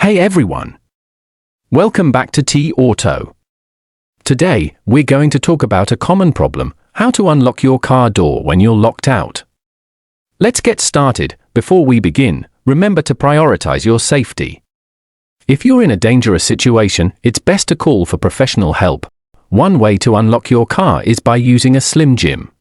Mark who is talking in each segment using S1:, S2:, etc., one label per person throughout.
S1: Hey everyone! Welcome back to T Auto. Today, we're going to talk about a common problem, how to unlock your car door when you're locked out. Let's get started. Before we begin, remember to prioritize your safety. If you're in a dangerous situation, it's best to call for professional help. One way to unlock your car is by using a Slim Jim.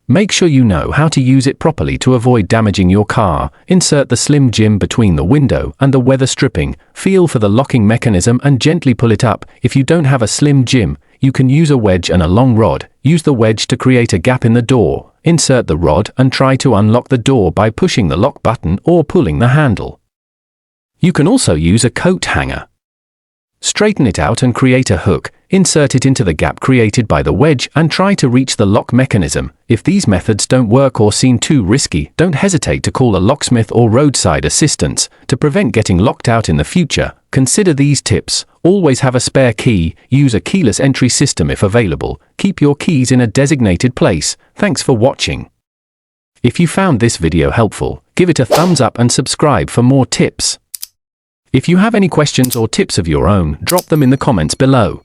S1: Make sure you know how to use it properly to avoid damaging your car. Insert the Slim Jim between the window and the weather stripping, feel for the locking mechanism and gently pull it up. If you don't have a Slim Jim, you can use a wedge and a long rod. Use the wedge to create a gap in the door. Insert the rod and try to unlock the door by pushing the lock button or pulling the handle. You can also use a coat hanger. Straighten it out and create a hook. Insert it into the gap created by the wedge and try to reach the lock mechanism. If these methods don't work or seem too risky, don't hesitate to call a locksmith or roadside assistance. To prevent getting locked out in the future, consider these tips. Always have a spare key. Use a keyless entry system if available. Keep your keys in a designated place. Thanks for watching. If you found this video helpful, give it a thumbs up and subscribe for more tips. If you have any questions or tips of your own, drop them in the comments below.